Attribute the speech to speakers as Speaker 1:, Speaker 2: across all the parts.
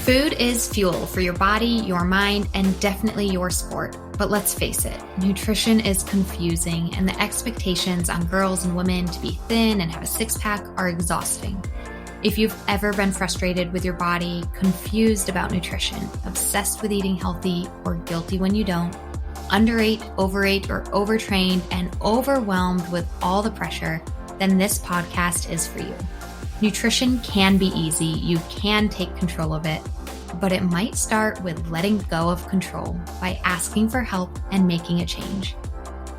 Speaker 1: Food is fuel for your body, your mind, and definitely your sport. But let's face it, nutrition is confusing, and the expectations on girls and women to be thin and have a six-pack are exhausting. If you've ever been frustrated with your body, confused about nutrition, obsessed with eating healthy, or guilty when you don't, underate, overate, or overtrained, and overwhelmed with all the pressure, then this podcast is for you. Nutrition can be easy. You can take control of it, but it might start with letting go of control by asking for help and making a change.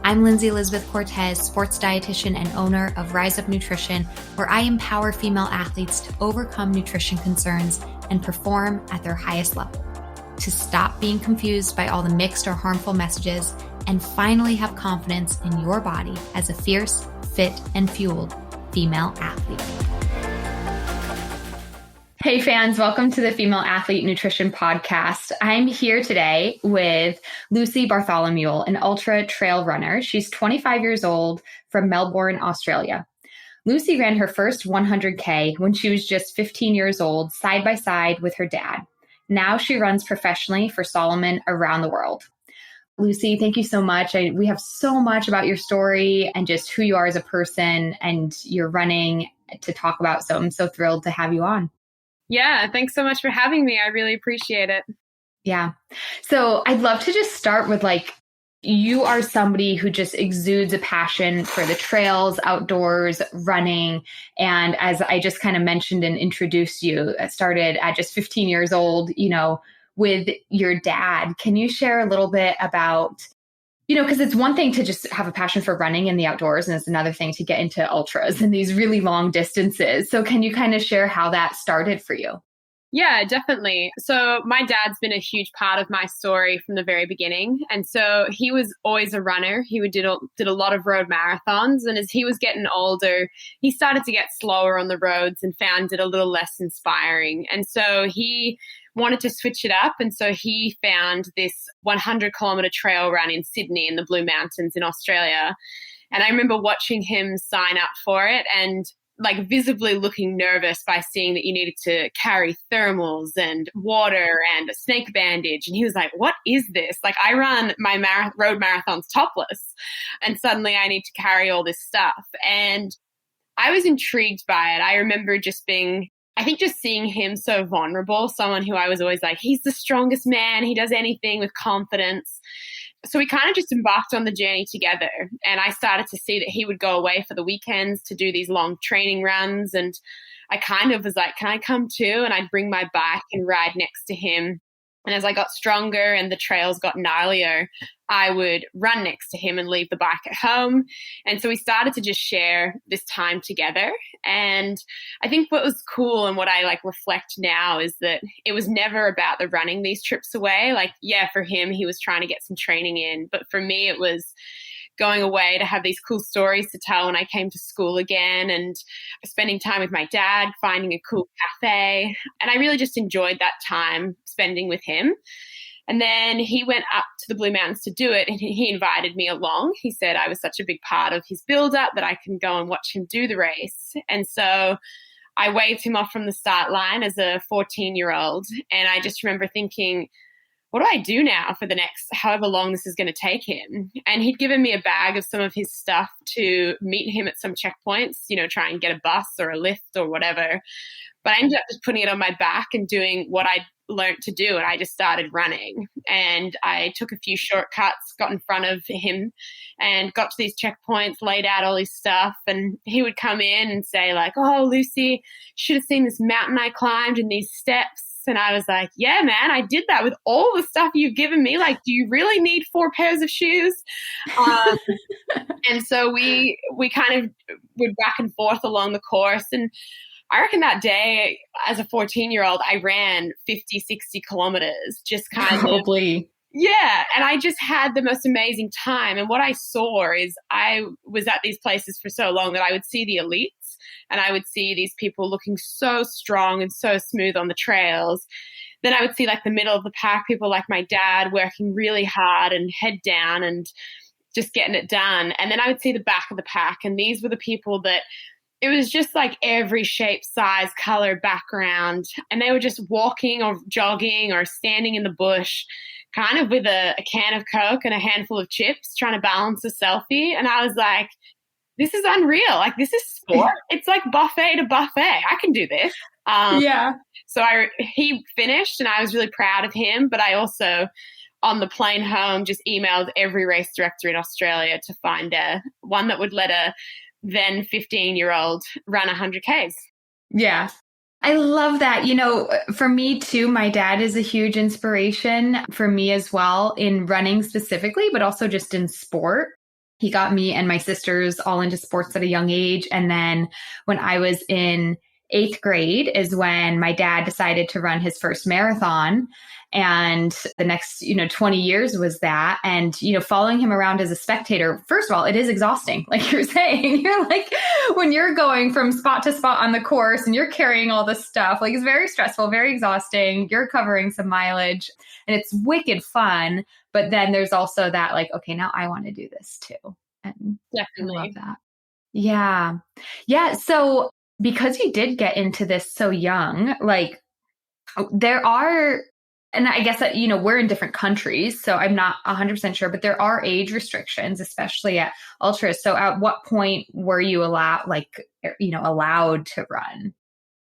Speaker 1: I'm Lindsay Elizabeth Cortez, sports dietitian and owner of Rise Up Nutrition, where I empower female athletes to overcome nutrition concerns and perform at their highest level, to stop being confused by all the mixed or harmful messages, and finally have confidence in your body as a fierce, fit, and fueled female athlete. Hey fans, welcome to the Female Athlete Nutrition Podcast. I'm here today with Lucy Bartholomew, an ultra trail runner. She's 25 years old from Melbourne, Australia. Lucy ran her first 100K when she was just 15 years old, side by side with her dad. Now she runs professionally for Salomon around the world. Lucy, thank you so much. We have so much about your story and just who you are as a person and your running to talk about. So I'm so thrilled to have you on.
Speaker 2: Yeah, thanks so much for having me. I really appreciate it.
Speaker 1: Yeah. So I'd love to just start with you are somebody who just exudes a passion for the trails, outdoors, running. And as I just kind of mentioned and introduced you, it started at just 15 years old, with your dad. Can you share a little bit about, because it's one thing to just have a passion for running in the outdoors, and it's another thing to get into ultras and these really long distances. So can you kind of share how that started for you?
Speaker 2: Yeah, definitely. So my dad's been a huge part of my story from the very beginning. And so he was always a runner. He did a lot of road marathons. And as he was getting older, he started to get slower on the roads and found it a little less inspiring. And so he wanted to switch it up. And so he found this 100-kilometer trail run in Sydney in the Blue Mountains in Australia. And I remember watching him sign up for it and visibly looking nervous by seeing that you needed to carry thermals and water and a snake bandage. And he was like, what is this? I run my road marathons topless, and suddenly I need to carry all this stuff. And I was intrigued by it. I remember just seeing him so vulnerable, someone who I was always like, he's the strongest man. He does anything with confidence. So we kind of just embarked on the journey together. And I started to see that he would go away for the weekends to do these long training runs. And I kind of was like, can I come too? And I'd bring my bike and ride next to him. And as I got stronger and the trails got gnarlier, I would run next to him and leave the bike at home. And so we started to just share this time together. And I think what was cool and what I reflect now is that it was never about the running these trips away. For him, he was trying to get some training in. But for me, it was going away to have these cool stories to tell when I came to school again, and spending time with my dad, finding a cool cafe. And I really just enjoyed that time spending with him. And then he went up to the Blue Mountains to do it, and he invited me along. He said I was such a big part of his build-up that I can go and watch him do the race. And so I waved him off from the start line as a 14-year-old. And I just remember thinking, what do I do now for the next however long this is going to take him? And he'd given me a bag of some of his stuff to meet him at some checkpoints, try and get a bus or a lift or whatever. But I ended up just putting it on my back and doing what I learned to do. And I just started running. And I took a few shortcuts, got in front of him and got to these checkpoints, laid out all his stuff. And he would come in and say oh, Lucy, should have seen this mountain I climbed and these steps. And I was like, yeah, man, I did that with all the stuff you've given me. Do you really need 4 pairs of shoes? And so we kind of went back and forth along the course. And I reckon that day as a 14-year-old, I ran 50, 60 kilometers, just kind
Speaker 1: Probably.
Speaker 2: of. Yeah. And I just had the most amazing time. And what I saw is I was at these places for so long that I would see the elites. And I would see these people looking so strong and so smooth on the trails. Then I would see the middle of the pack, people like my dad working really hard and head down and just getting it done. And then I would see the back of the pack. And these were the people that it was just like every shape, size, color, background. And they were just walking or jogging or standing in the bush, kind of with a can of Coke and a handful of chips, trying to balance a selfie. And I was like, this is unreal. Like, this is sport. It's like buffet to buffet. I can do this.
Speaker 1: Yeah.
Speaker 2: So he finished and I was really proud of him. But I also, on the plane home, just emailed every race director in Australia to find one that would let a then 15-year-old run 100Ks.
Speaker 1: Yeah. I love that. You know, for me too, my dad is a huge inspiration for me as well in running specifically, but also just in sport. He got me and my sisters all into sports at a young age. And then when I was in 8th grade is when my dad decided to run his first marathon. And the next, 20 years was that. And, following him around as a spectator, first of all, it is exhausting. Like you're saying, you're like, when you're going from spot to spot on the course and you're carrying all this stuff, like it's very stressful, very exhausting. You're covering some mileage and it's wicked fun. But then there's also that like, okay, now I want to do this too. And
Speaker 2: definitely.
Speaker 1: I love that. Yeah. Yeah. So because you did get into this so young, like there are, and I guess that, we're in different countries, so I'm not 100% sure, but there are age restrictions, especially at ultras. So at what point were you allowed to run?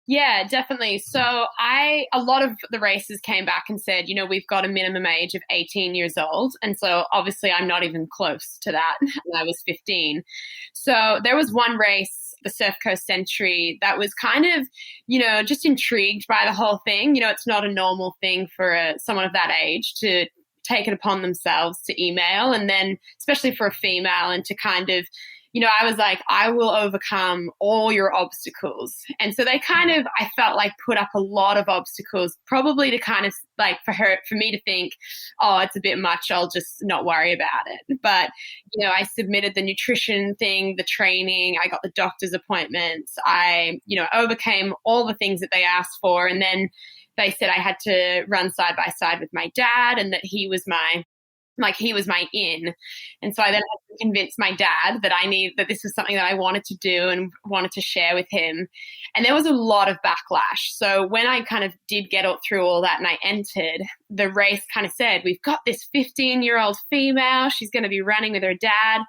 Speaker 2: Yeah, definitely. So a lot of the races came back and said, we've got a minimum age of 18 years old. And so obviously I'm not even close to that when I was 15. So there was one race, the Surf Coast Century, that was kind of, just intrigued by the whole thing. It's not a normal thing for someone of that age to take it upon themselves to email. And then especially for a female and to kind of, I was like, I will overcome all your obstacles. And so they kind of, I felt like put up a lot of obstacles, probably to kind of like for me to think, oh, it's a bit much. I'll just not worry about it. But, I submitted the nutrition thing, the training, I got the doctor's appointments. I, overcame all the things that they asked for. And then they said I had to run side by side with my dad and that he was my in. And so I then had to convince my dad that this was something that I wanted to do and wanted to share with him. And there was a lot of backlash. So when I kind of did get through all that and I entered, the race kind of said, we've got this 15-year-old female. She's going to be running with her dad,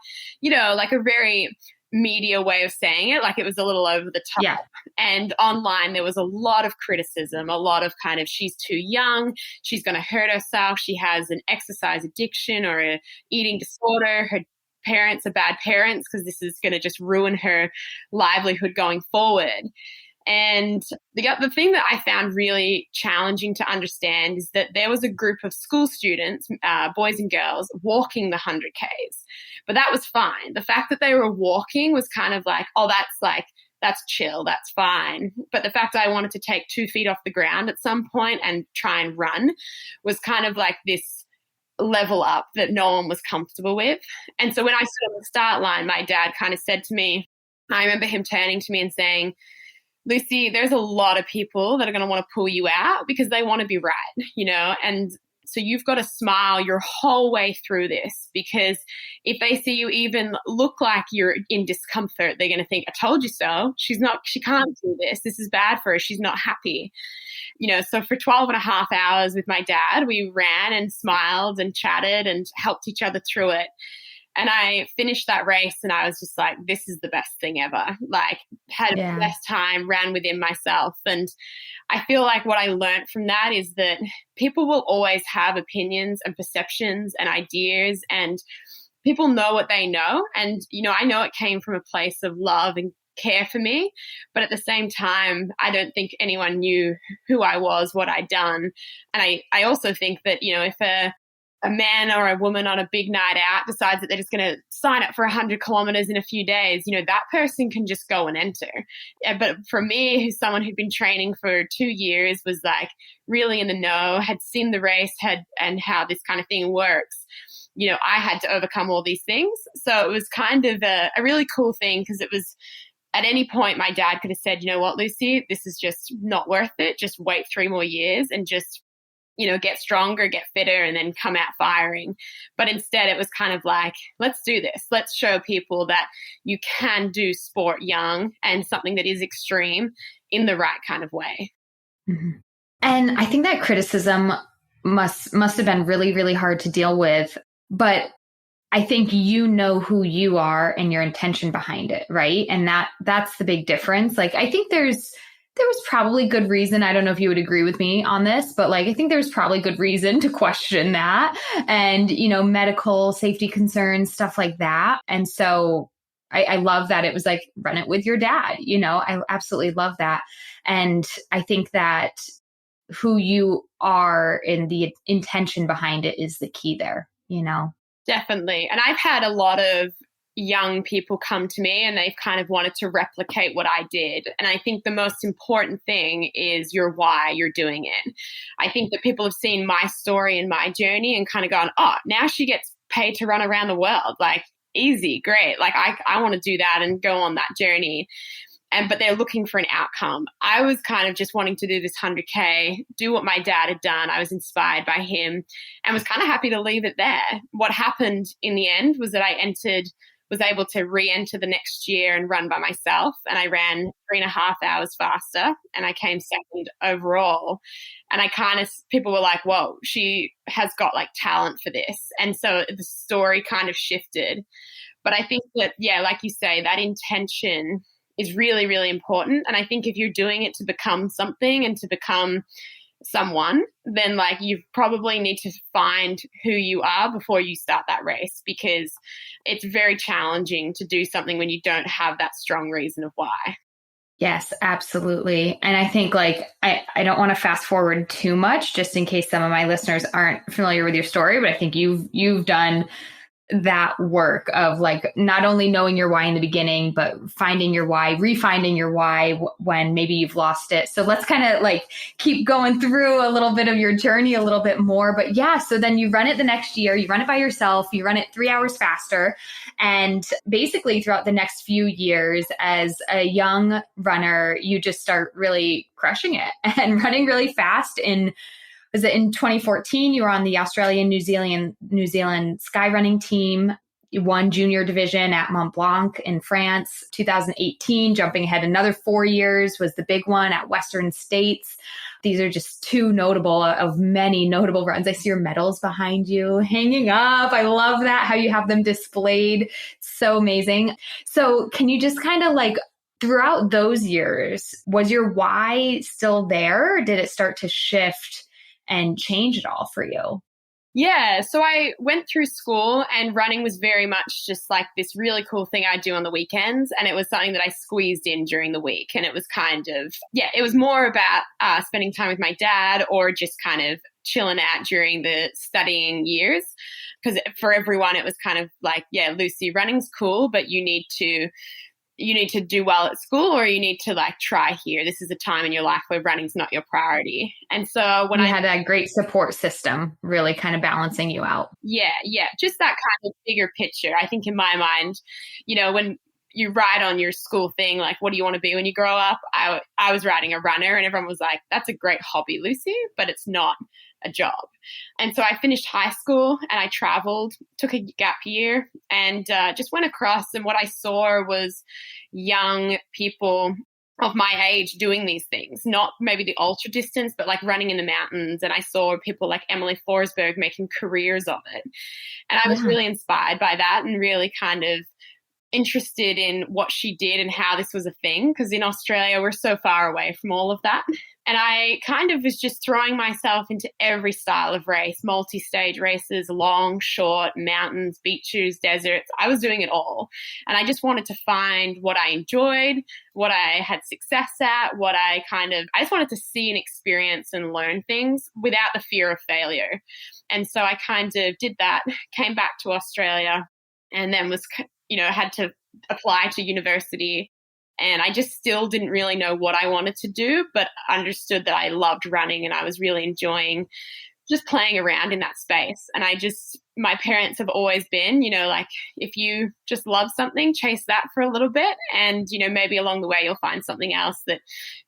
Speaker 2: like a very media way of saying it, like it was a little over the top.
Speaker 1: Yeah.
Speaker 2: And online there was a lot of criticism, a lot of kind of, she's too young, she's going to hurt herself, she has an exercise addiction or a eating disorder, her parents are bad parents because this is going to just ruin her livelihood going forward. And the thing that I found really challenging to understand is that there was a group of school students, boys and girls, walking the 100Ks. But that was fine. The fact that they were walking was kind of like, oh, that's chill, that's fine. But the fact that I wanted to take 2 feet off the ground at some point and try and run was kind of like this level up that no one was comfortable with. And so when I stood on the start line, my dad kind of said to me, I remember him turning to me and saying, Lucy, there's a lot of people that are going to want to pull you out because they want to be right, and so you've got to smile your whole way through this, because if they see you even look like you're in discomfort, they're going to think, I told you so. She can't do this. This is bad for her. She's not happy. So for 12 and a half hours with my dad, we ran and smiled and chatted and helped each other through it. And I finished that race and I was just like, this is the best thing ever. Like, had the best time, ran within myself. And I feel like what I learned from that is that people will always have opinions and perceptions and ideas, and people know what they know. And, I know it came from a place of love and care for me, but at the same time, I don't think anyone knew who I was, what I'd done. And I also think that, if a man or a woman on a big night out decides that they're just going to sign up for 100 kilometers in a few days, that person can just go and enter. But for me, who's someone who'd been training for 2 years, was like really in the know, had seen the race, and how this kind of thing works, I had to overcome all these things. So it was kind of a really cool thing, because it was, at any point my dad could have said, you know what, Lucy, this is just not worth it. Just wait 3 more years and just get stronger, get fitter, and then come out firing. But instead it was kind of like, let's do this. Let's show people that you can do sport young and something that is extreme in the right kind of way.
Speaker 1: Mm-hmm. And I think that criticism must have been really, really hard to deal with. But I think you know who you are and your intention behind it, right? And that's the big difference. Like, I think there was probably good reason. I don't know if you would agree with me on this, but like, I think there's probably good reason to question that and, medical safety concerns, stuff like that. And so I love that it was like, run it with your dad, I absolutely love that. And I think that who you are and the intention behind it is the key there,
Speaker 2: Definitely. And I've had a lot of young people come to me and they've kind of wanted to replicate what I did. And I think the most important thing is your why you're doing it. I think that people have seen my story and my journey and kind of gone, oh, now she gets paid to run around the world. Like, easy, great. Like, I want to do that and go on that journey. But they're looking for an outcome. I was kind of just wanting to do this 100K, do what my dad had done. I was inspired by him and was kind of happy to leave it there. What happened in the end was that I was able to re-enter the next year and run by myself. And I ran 3.5 hours faster and I came second overall. And people were like, whoa, she has got like talent for this. And so the story kind of shifted. But I think that, yeah, like you say, that intention is really, really important. And I think if you're doing it to become something and to become someone, then like you probably need to find who you are before you start that race, because it's very challenging to do something when you don't have that strong reason of why.
Speaker 1: Yes, absolutely. And I think like, I don't want to fast forward too much just in case some of my listeners aren't familiar with your story, but I think you've done that work of like not only knowing your why in the beginning, but finding your why, refinding your why when maybe you've lost it. So let's kind of like keep going through a little bit of your journey a little bit more. But yeah, so then you run it the next year, you run it by yourself, you run it 3 hours faster. And basically throughout the next few years as a young runner, you just start really crushing it and running really fast. Was it in 2014, you were on the Australian New Zealand skyrunning team. You won junior division at Mont Blanc in France. 2018, jumping ahead another 4 years, was the big one at Western States. These are just two notable of many notable runs. I see your medals behind you hanging up. I love that, how you have them displayed. So amazing. So can you just kind of like, throughout those years, was your why still there? Or did it start to shift and change it all for you?
Speaker 2: Yeah, so I went through school and running was very much just like this really cool thing I do on the weekends. And it was something that I squeezed in during the week. And it was kind of, it was more about spending time with my dad or just kind of chilling out during the studying years. Because for everyone, it was kind of like, Lucy, running's cool, but you need to do well at school or you need to like try here. This is a time in your life where running's not your priority. And so when I
Speaker 1: had a great support system, really kind of balancing you out.
Speaker 2: Yeah. Just that kind of bigger picture. I think in my mind, when you write on your school thing, like, what do you want to be when you grow up? I was writing a runner and everyone was like, that's a great hobby, Lucy, but it's not a job. And so I finished high school and I traveled, took a gap year and just went across. And what I saw was young people of my age doing these things, not maybe the ultra distance, but like running in the mountains. And I saw people like Emily Forsberg making careers of it. And I was really inspired by that and really kind of interested in what she did and how this was a thing, because in Australia we're so far away from all of that. And I kind of was just throwing myself into every style of race, multi-stage races, long, short, mountains, beaches, deserts. I was doing it all. And I just wanted to find what I enjoyed, what I had success at, I just wanted to see and experience and learn things without the fear of failure. And so I kind of did that, came back to Australia and then was had to apply to university. And I just still didn't really know what I wanted to do, but understood that I loved running and I was really enjoying just playing around in that space. And my parents have always been, like, if you just love something, chase that for a little bit. And, maybe along the way, you'll find something else that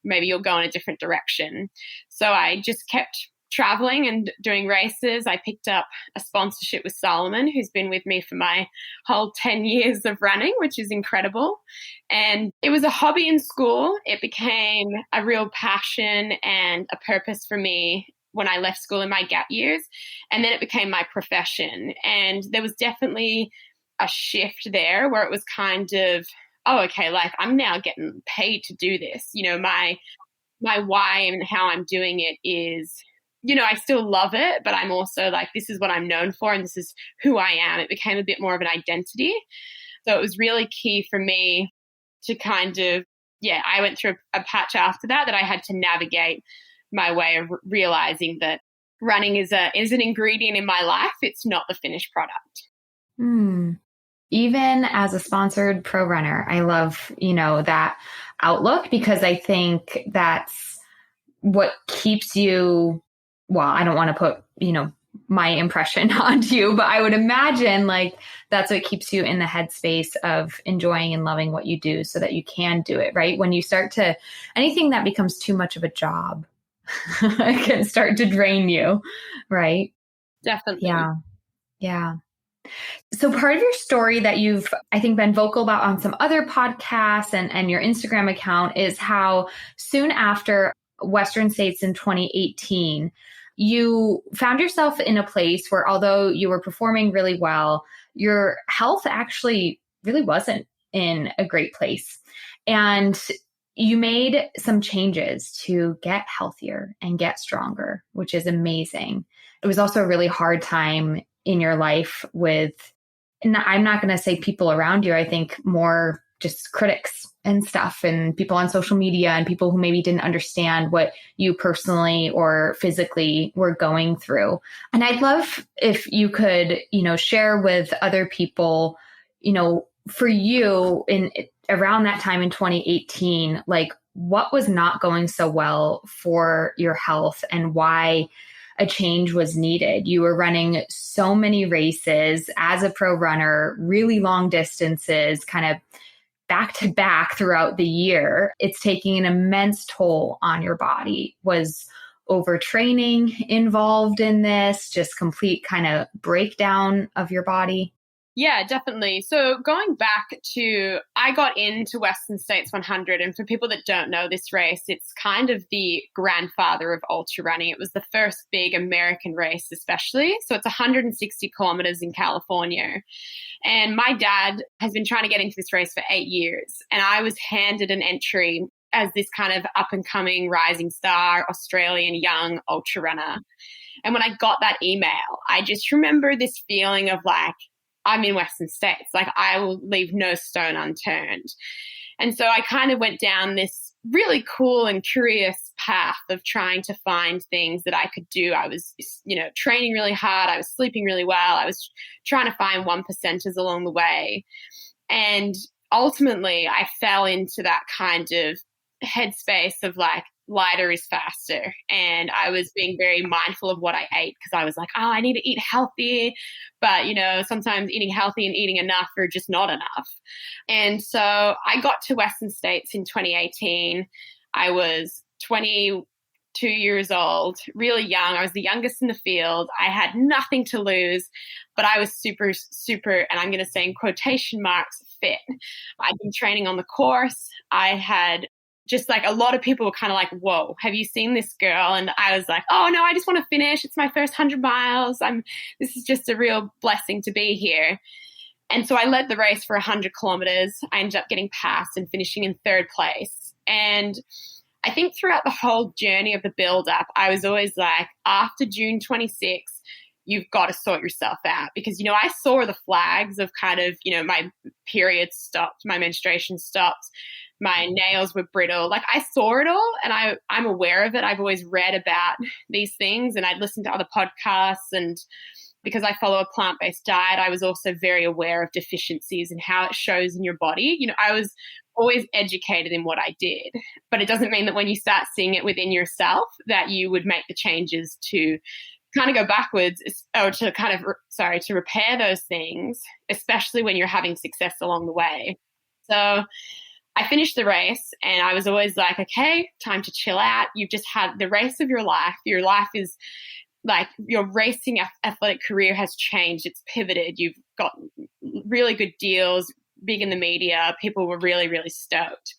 Speaker 2: maybe you'll go in a different direction. So I just kept traveling and doing races, I picked up a sponsorship with Salomon, who's been with me for my whole 10 years of running, which is incredible. And it was a hobby in school. It became a real passion and a purpose for me when I left school in my gap years. And then it became my profession. And there was definitely a shift there where it was kind of, oh, okay, like I'm now getting paid to do this. My why and how I'm doing it is, I still love it, but I'm also like, this is what I'm known for and this is who I am. It became a bit more of an identity. So it was really key for me to kind of, I went through a patch after that I had to navigate my way of realizing that running is an ingredient in my life. It's not the finished product.
Speaker 1: Even as a sponsored pro runner, I love, that outlook, because I think that's what keeps you, well, I don't want to put, my impression onto you, but I would imagine like that's what keeps you in the headspace of enjoying and loving what you do so that you can do it, right? When you start to, anything that becomes too much of a job can start to drain you, right?
Speaker 2: Definitely.
Speaker 1: Yeah. So part of your story that you've, I think, been vocal about on some other podcasts and your Instagram account is how soon after Western States in 2018, you found yourself in a place where, although you were performing really well, your health actually really wasn't in a great place. And you made some changes to get healthier and get stronger, which is amazing. It was also a really hard time in your life with, and I'm not going to say people around you, I think more just critics and stuff and people on social media and people who maybe didn't understand what you personally or physically were going through. And I'd love if you could, share with other people, for you in around that time in 2018, like what was not going so well for your health and why a change was needed. You were running so many races as a pro runner, really long distances, kind of back to back throughout the year. It's taking an immense toll on your body. Was overtraining involved in this? Just complete kind of breakdown of your body?
Speaker 2: Yeah, definitely. So going back to, I got into Western States 100, and for people that don't know this race, it's kind of the grandfather of ultra running. It was the first big American race, especially. So it's 160 kilometers in California. And my dad has been trying to get into this race for 8 years. And I was handed an entry as this kind of up and coming rising star, Australian young ultra runner. And when I got that email, I just remember this feeling of like, I'm in Western States, like I will leave no stone unturned. And so I kind of went down this really cool and curious path of trying to find things that I could do. I was, training really hard. I was sleeping really well. I was trying to find 1%ers along the way. And ultimately I fell into that kind of headspace of like, lighter is faster. And I was being very mindful of what I ate because I was like, I need to eat healthy. But, sometimes eating healthy and eating enough are just not enough. And so I got to Western States in 2018. I was 22 years old, really young. I was the youngest in the field. I had nothing to lose, but I was super, super, and I'm going to say in quotation marks, fit. I'd been training on the course. I had just like a lot of people were kind of like, whoa, have you seen this girl? And I was like, oh no, I just want to finish. It's my first 100 miles. This is just a real blessing to be here. And so I led the race for 100 kilometers. I ended up getting past and finishing in third place. And I think throughout the whole journey of the build up, I was always like, after June 26th, you've got to sort yourself out because, I saw the flags of kind of, my period stopped, my menstruation stopped. My nails were brittle. Like I saw it all and I'm aware of it. I've always read about these things and I'd listened to other podcasts, and because I follow a plant-based diet, I was also very aware of deficiencies and how it shows in your body. I was always educated in what I did, but it doesn't mean that when you start seeing it within yourself that you would make the changes to kind of go backwards or to to repair those things, especially when you're having success along the way. So I finished the race and I was always like, okay, time to chill out. You've just had the race of your life. Your life is like, your racing athletic career has changed. It's pivoted. You've got really good deals, big in the media. People were really, really stoked.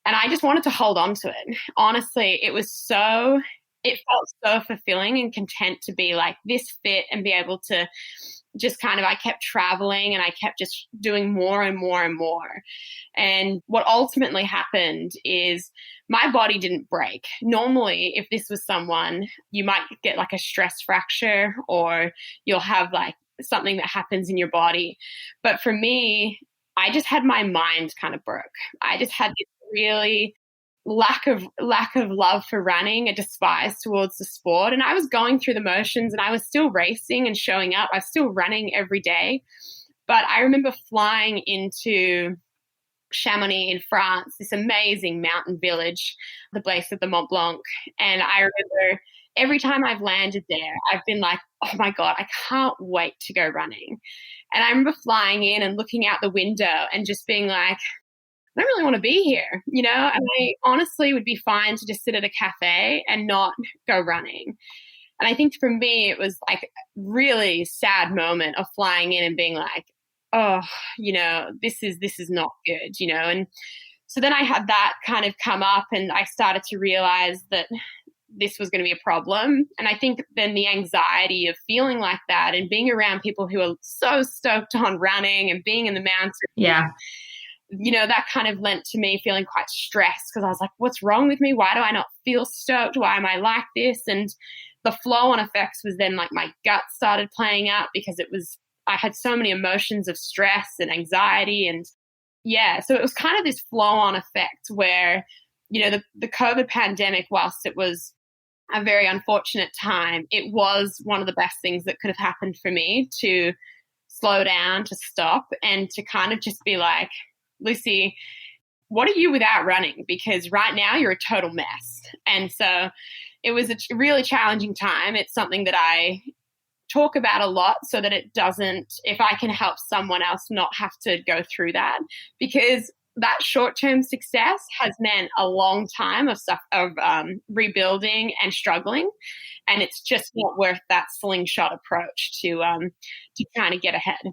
Speaker 2: And I just wanted to hold on to it. Honestly, it felt so fulfilling and content to be like this fit and be able to just kind of, I kept traveling and I kept just doing more and more and more. And what ultimately happened is my body didn't break. Normally, if this was someone, you might get like a stress fracture or you'll have like something that happens in your body. But for me, I just had my mind kind of broke. I just had this really lack of love for running, a despise towards the sport. And I was going through the motions and I was still racing and showing up. I was still running every day. But I remember flying into Chamonix in France, this amazing mountain village, the base of the Mont Blanc. And I remember every time I've landed there, I've been like, oh my God, I can't wait to go running. And I remember flying in and looking out the window and just being like, I don't really want to be here, and I honestly would be fine to just sit at a cafe and not go running. And I think for me, it was like a really sad moment of flying in and being like, oh, this is not good, and so then I had that kind of come up and I started to realize that this was going to be a problem. And I think then the anxiety of feeling like that and being around people who are so stoked on running and being in the mountains.
Speaker 1: Yeah.
Speaker 2: That kind of lent to me feeling quite stressed because I was like, what's wrong with me? Why do I not feel stoked? Why am I like this? And the flow on effects was then like my gut started playing up because I had so many emotions of stress and anxiety. And so it was kind of this flow on effect where, the COVID pandemic, whilst it was a very unfortunate time, it was one of the best things that could have happened for me to slow down, to stop, and to kind of just be like, Lucy, what are you without running? Because right now you're a total mess. And so it was a really challenging time. It's something that I talk about a lot so that it doesn't, if I can help someone else not have to go through that, because that short-term success has meant a long time of rebuilding and struggling. And it's just not worth that slingshot approach to kind of get ahead.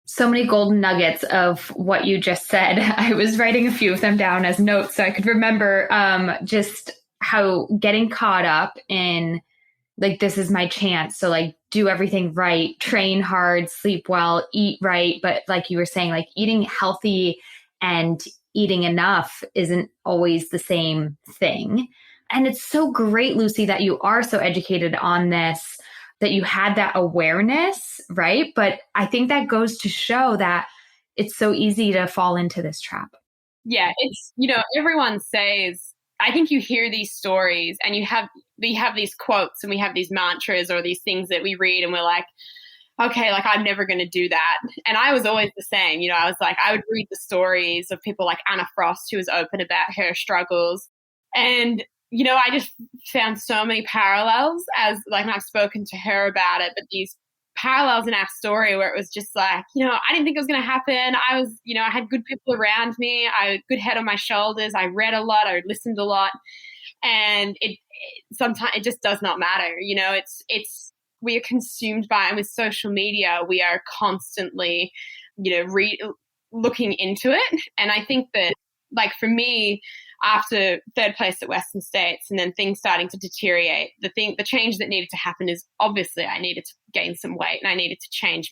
Speaker 1: So many golden nuggets of what you just said. I was writing a few of them down as notes so I could remember just how getting caught up in like, this is my chance. So like do everything right, train hard, sleep well, eat right. But like you were saying, like eating healthy and eating enough isn't always the same thing. And it's so great, Lucy, that you are so educated on this, that you had that awareness, right? But I think that goes to show that it's so easy to fall into this trap.
Speaker 2: Yeah, it's, everyone says, I think you hear these stories and we have these quotes and we have these mantras or these things that we read and we're like, okay, like I'm never going to do that. And I was always the same, I was like, I would read the stories of people like Anna Frost, who was open about her struggles. And I just found so many parallels as like, I've spoken to her about it, but these parallels in our story where it was just like, I didn't think it was going to happen. I was, I had good people around me. I had a good head on my shoulders. I read a lot. I listened a lot. And sometimes it just does not matter. We are consumed by, and with social media, we are constantly, looking into it. And I think that like for me, after third place at Western States and then things starting to deteriorate, the change that needed to happen is obviously I needed to gain some weight and I needed to change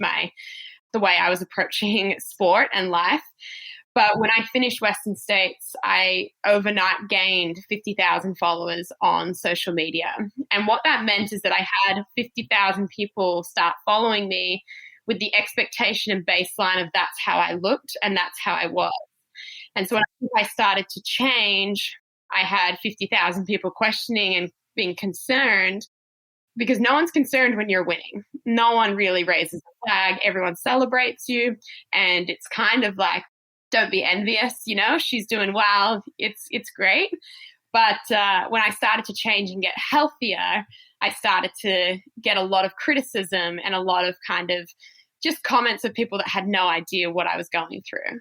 Speaker 2: the way I was approaching sport and life. But when I finished Western States, I overnight gained 50,000 followers on social media. And what that meant is that I had 50,000 people start following me with the expectation and baseline of that's how I looked and that's how I was. And so when I started to change, I had 50,000 people questioning and being concerned, because no one's concerned when you're winning. No one really raises a flag. Everyone celebrates you. And it's kind of like, don't be envious, she's doing well. It's great. But when I started to change and get healthier, I started to get a lot of criticism and a lot of kind of just comments of people that had no idea what I was going through.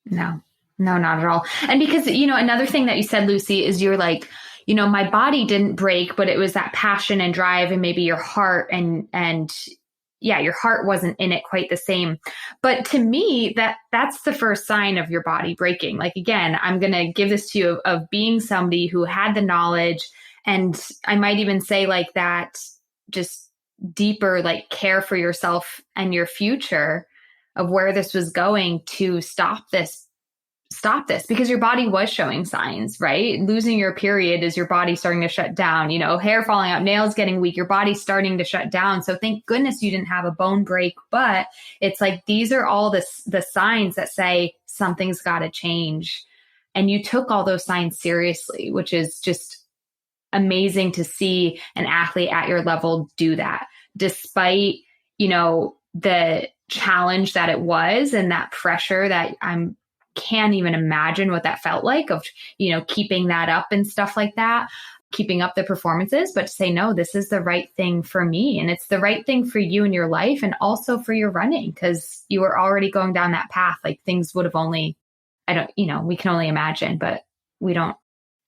Speaker 1: No. No, not at all. And because, another thing that you said, Lucy, is you're like, my body didn't break, but it was that passion and drive and maybe your heart and yeah, your heart wasn't in it quite the same. But to me, that's the first sign of your body breaking. Like, again, I'm going to give this to you of being somebody who had the knowledge. And I might even say like that, just deeper, like care for yourself and your future of where this was going to stop this because your body was showing signs, right? Losing your period is your body starting to shut down, hair falling out, nails getting weak, your body's starting to shut down. So thank goodness you didn't have a bone break, but it's like, these are all the signs that say something's got to change. And you took all those signs seriously, which is just amazing to see an athlete at your level do that, despite, the challenge that it was and that pressure that can't even imagine what that felt like of, keeping that up and stuff like that, keeping up the performances, but to say, no, this is the right thing for me. And it's the right thing for you in your life and also for your running, because you were already going down that path. Like things would have only, we can only imagine, but we don't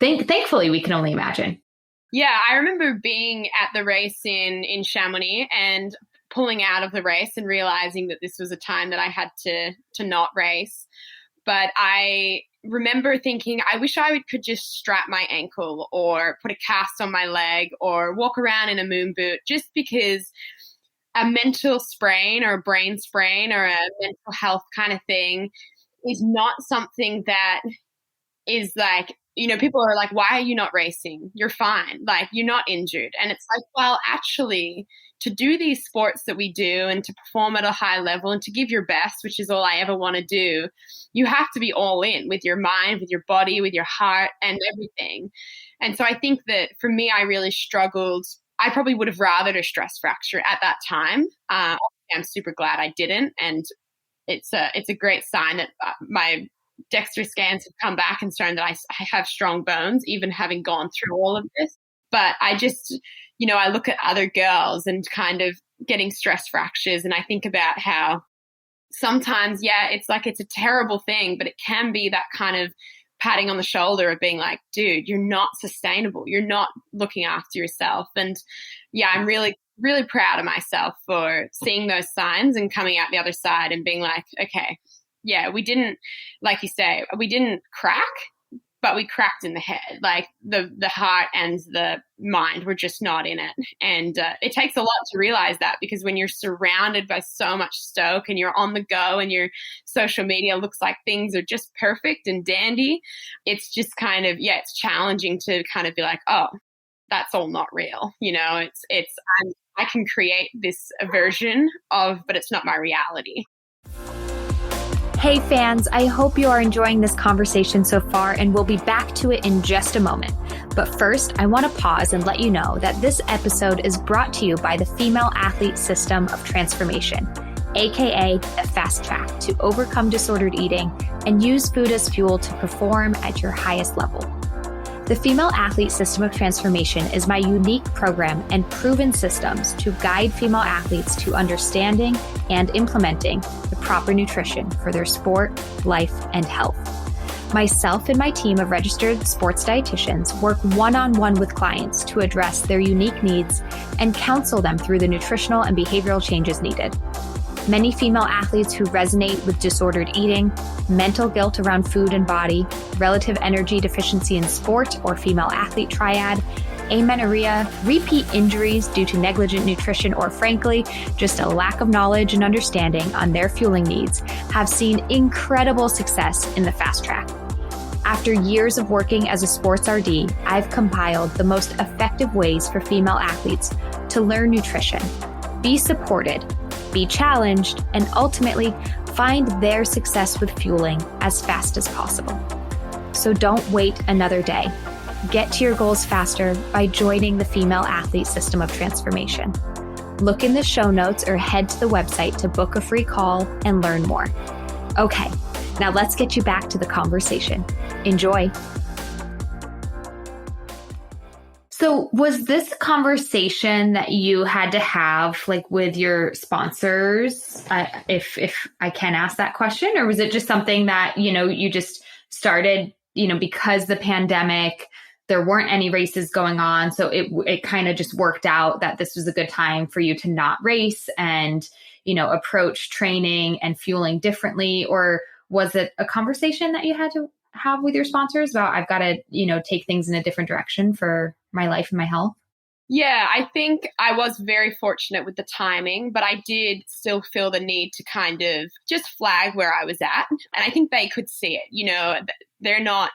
Speaker 1: thankfully we can only imagine.
Speaker 2: Yeah. I remember being at the race in Chamonix and pulling out of the race and realizing that this was a time that I had to not race. But I remember thinking, I wish I could just strap my ankle or put a cast on my leg or walk around in a moon boot, just because a mental sprain or a brain sprain or a mental health kind of thing is not something that is like, people are like, why are you not racing? You're fine. Like, you're not injured. And it's like, well, actually, to do these sports that we do and to perform at a high level and to give your best, which is all I ever want to do, you have to be all in with your mind, with your body, with your heart and everything. And so I think that for me, I really struggled. I probably would have rathered a stress fracture at that time. I'm super glad I didn't. And it's a great sign that my DEXA scans have come back and shown that I have strong bones, even having gone through all of this. But I just, I look at other girls and kind of getting stress fractures, and I think about how sometimes, it's like it's a terrible thing, but it can be that kind of patting on the shoulder of being like, dude, you're not sustainable. You're not looking after yourself. And I'm really, really proud of myself for seeing those signs and coming out the other side and being like, okay, we didn't, like you say, we didn't crack, but we cracked in the head. Like the heart and the mind were just not in it. And it takes a lot to realize that, because when you're surrounded by so much stoke and you're on the go and your social media looks like things are just perfect and dandy, it's just kind of, it's challenging to kind of be like, oh, that's all not real. I can create this version of, but it's not my reality.
Speaker 1: Hey fans, I hope you are enjoying this conversation so far, and we'll be back to it in just a moment. But first, I want to pause and let you know that this episode is brought to you by the Female Athlete System of Transformation, aka the fast track to overcome disordered eating and use food as fuel to perform at your highest level. The Female Athlete System of Transformation is my unique program and proven systems to guide female athletes to understanding and implementing the proper nutrition for their sport, life, and health. Myself and my team of registered sports dietitians work one-on-one with clients to address their unique needs and counsel them through the nutritional and behavioral changes needed. Many female athletes who resonate with disordered eating, mental guilt around food and body, relative energy deficiency in sport or female athlete triad, amenorrhea, repeat injuries due to negligent nutrition, or frankly, just a lack of knowledge and understanding on their fueling needs, have seen incredible success in the fast track. After years of working as a sports RD, I've compiled the most effective ways for female athletes to learn nutrition, be supported, be challenged, and ultimately find their success with fueling as fast as possible. So don't wait another day. Get to your goals faster by joining the Female Athlete System of Transformation. Look in the show notes or head to the website to book a free call and learn more. Okay, now let's get you back to the conversation. Enjoy. So was this a conversation that you had to have like with your sponsors, if I can ask that question, or was it just something that, you just started, because the pandemic, there weren't any races going on. So it kind of just worked out that this was a good time for you to not race and, approach training and fueling differently? Or was it a conversation that you had to have with your sponsors about, I've got to, take things in a different direction for my life and my health?
Speaker 2: Yeah, I think I was very fortunate with the timing, but I did still feel the need to kind of just flag where I was at. And I think they could see it. They're not,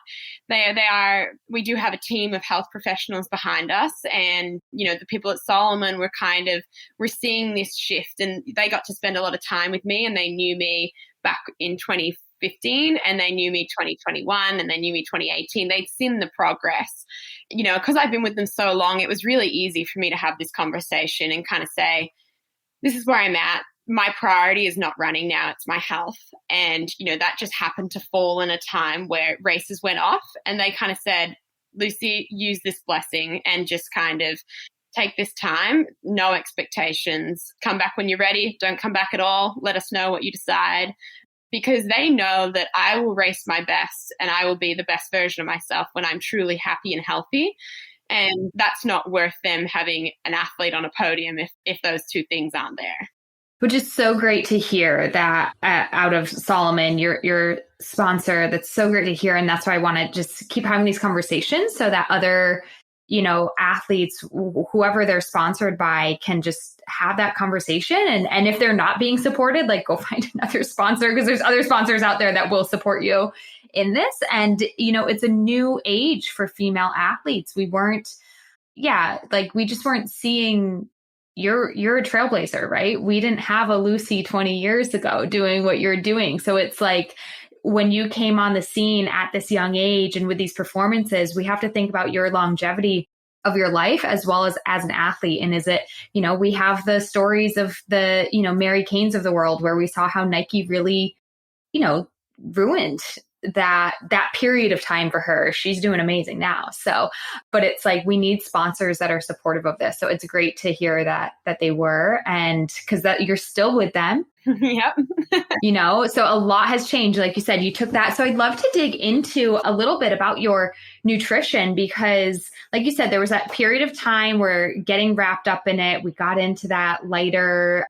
Speaker 2: they are, we do have a team of health professionals behind us. And, the people at Salomon we're seeing this shift, and they got to spend a lot of time with me, and they knew me back in 2015, and they knew me 2021, and they knew me 2018. They'd seen the progress, because I've been with them so long. It was really easy for me to have this conversation and kind of say, this is where I'm at. My priority is not running now, it's my health. And, that just happened to fall in a time where races went off, and they kind of said, Lucy, use this blessing and just kind of take this time, no expectations, come back when you're ready, don't come back at all, let us know what you decide. Because they know that I will race my best and I will be the best version of myself when I'm truly happy and healthy. And that's not worth them having an athlete on a podium if those two things aren't there.
Speaker 1: Which is so great to hear that out of Salomon, your sponsor. That's so great to hear. And that's why I want to just keep having these conversations so that other, athletes, whoever they're sponsored by, can just have that conversation. And if they're not being supported, like, go find another sponsor, because there's other sponsors out there that will support you in this. And, it's a new age for female athletes. We just weren't seeing you're a trailblazer, right? We didn't have a Lucy 20 years ago doing what you're doing. So it's like, when you came on the scene at this young age and with these performances, we have to think about your longevity of your life as well as an athlete. And is it, we have the stories of the, Mary Cains of the world, where we saw how Nike really, ruined that period of time for her. She's doing amazing now. So, but it's like, we need sponsors that are supportive of this. So it's great to hear that they were, and because that you're still with them.
Speaker 2: Yep.
Speaker 1: So a lot has changed. Like you said, you took that. So I'd love to dig into a little bit about your nutrition, because like you said, there was that period of time where getting wrapped up in it, we got into that lighter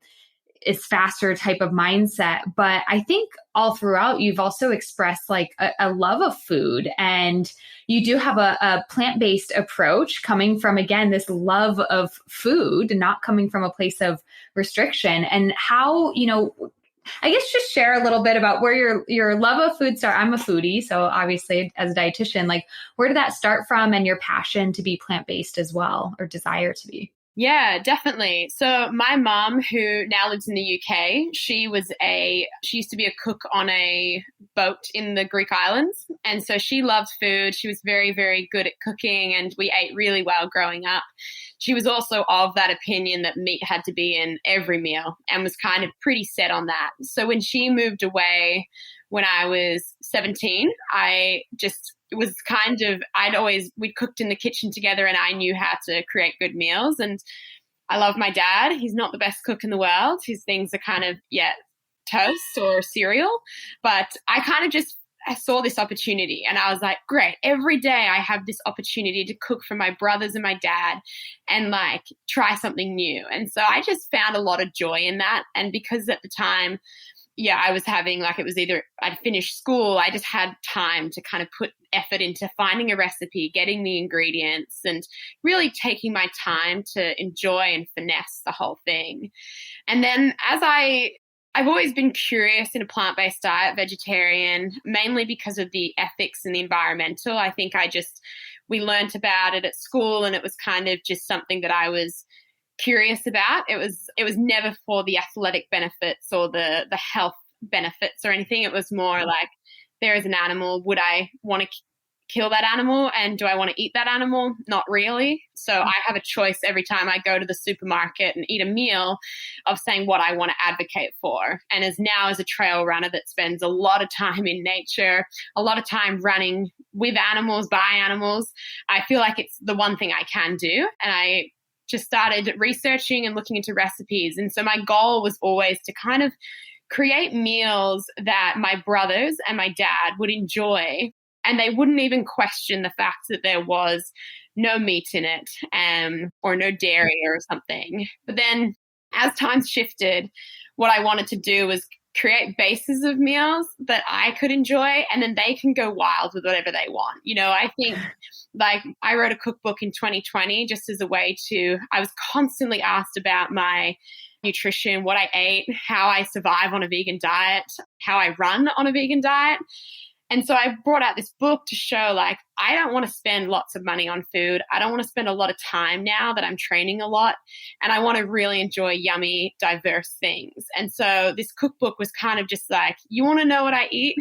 Speaker 1: is faster type of mindset. But I think all throughout, you've also expressed like a love of food, and you do have a plant-based approach coming from, again, this love of food, not coming from a place of restriction. And how, I guess just share a little bit about where your love of food started. I'm a foodie, so obviously as a dietitian, like, where did that start from, and your passion to be plant-based as well, or desire to be?
Speaker 2: Yeah, definitely. So my mom, who now lives in the UK, she used to be a cook on a boat in the Greek islands. And so she loved food. She was very, very good at cooking, and we ate really well growing up. She was also of that opinion that meat had to be in every meal, and was kind of pretty set on that. So when she moved away when I was 17, we'd cooked in the kitchen together, and I knew how to create good meals. And I love my dad. He's not the best cook in the world. His things are kind of, toast or cereal. But I saw this opportunity, and I was like, great, every day I have this opportunity to cook for my brothers and my dad and like try something new. And so I just found a lot of joy in that. And because at the time, I was having it was either I'd finished school, I just had time to kind of put effort into finding a recipe, getting the ingredients, and really taking my time to enjoy and finesse the whole thing. And then I've always been curious in a plant-based diet, vegetarian, mainly because of the ethics and the environmental. I think we learned about it at school, and it was kind of just something that I was curious about. It was never for the athletic benefits or the health benefits or anything. It was more like, there is an animal. Would I want to kill that animal, and do I want to eat that animal? Not really. So I have a choice every time I go to the supermarket and eat a meal of saying what I want to advocate for. And as a trail runner that spends a lot of time in nature, a lot of time running with animals, by animals, I feel like it's the one thing I can do. And I just started researching and looking into recipes. And so my goal was always to kind of create meals that my brothers and my dad would enjoy, And they wouldn't even question the fact that there was no meat in it, or no dairy or something. But then as times shifted, what I wanted to do was create bases of meals that I could enjoy, and then they can go wild with whatever they want. I think like I wrote a cookbook in 2020 just as a way I was constantly asked about my nutrition, what I ate, how I survive on a vegan diet, how I run on a vegan diet. And so I brought out this book to show like, I don't want to spend lots of money on food. I don't want to spend a lot of time now that I'm training a lot. And I want to really enjoy yummy, diverse things. And so this cookbook was kind of just like, you want to know what I eat?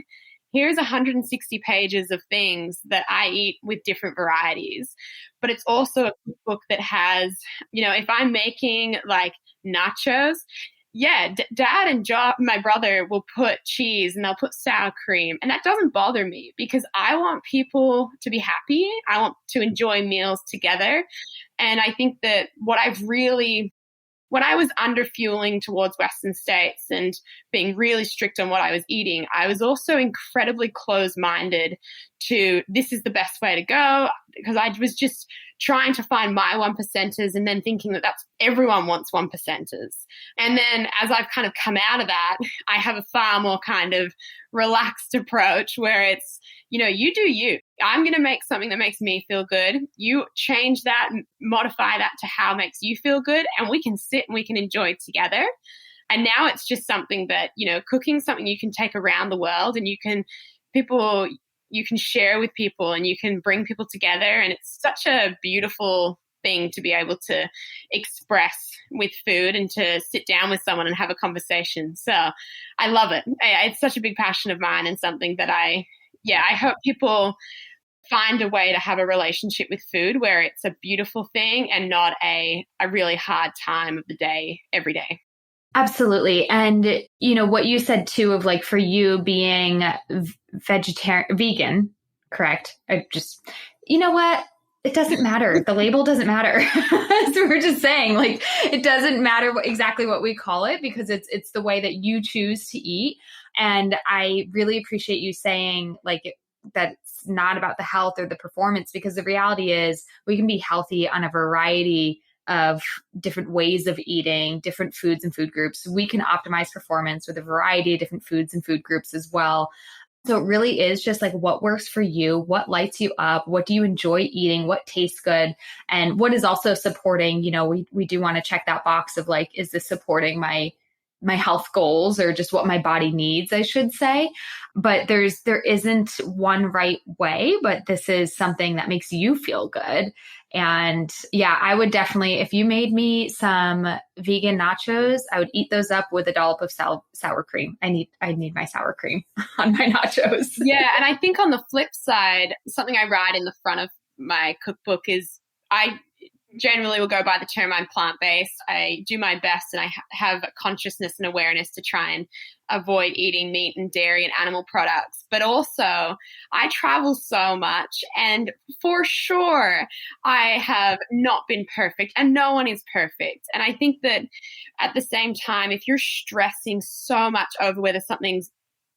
Speaker 2: Here's 160 pages of things that I eat with different varieties. But it's also a cookbook that has, if I'm making like nachos, yeah, Dad and my brother will put cheese and they'll put sour cream. And that doesn't bother me because I want people to be happy. I want to enjoy meals together. And I think that when I was underfueling towards Western states and being really strict on what I was eating, I was also incredibly closed-minded to this is the best way to go, because I was just trying to find my 1%ers and then thinking that everyone wants 1%ers. And then as I've kind of come out of that, I have a far more kind of relaxed approach where it's, you do you. I'm going to make something that makes me feel good. You change that, modify that to how it makes you feel good, and we can sit and we can enjoy it together. And now it's just something that, cooking something you can take around the world and you can share with people and you can bring people together. And it's such a beautiful thing to be able to express with food and to sit down with someone and have a conversation. So I love it. It's such a big passion of mine and something that I hope people find a way to have a relationship with food where it's a beautiful thing and not a really hard time of the day every day.
Speaker 1: Absolutely. And, what you said too of like for you being vegan, correct? You know what? It doesn't matter. The label doesn't matter. As we were just saying, like, it doesn't matter exactly what we call it because it's the way that you choose to eat. And I really appreciate you saying like that it's not about the health or the performance, because the reality is we can be healthy on a variety of different ways of eating, different foods and food groups. We can optimize performance with a variety of different foods and food groups as well. So it really is just like what works for you, what lights you up, what do you enjoy eating, what tastes good, and what is also supporting, we do want to check that box of like, is this supporting my health goals or just what my body needs, I should say. But there isn't one right way, but this is something that makes you feel good. And yeah, I would definitely, if you made me some vegan nachos, I would eat those up with a dollop of sour cream. I need my sour cream on my nachos.
Speaker 2: Yeah. And I think on the flip side, something I write in the front of my cookbook is I generally will go by the term I'm plant-based. I do my best and I have a consciousness and awareness to try and avoid eating meat and dairy and animal products. But also I travel so much, and for sure I have not been perfect, and no one is perfect. And I think that at the same time, if you're stressing so much over whether something's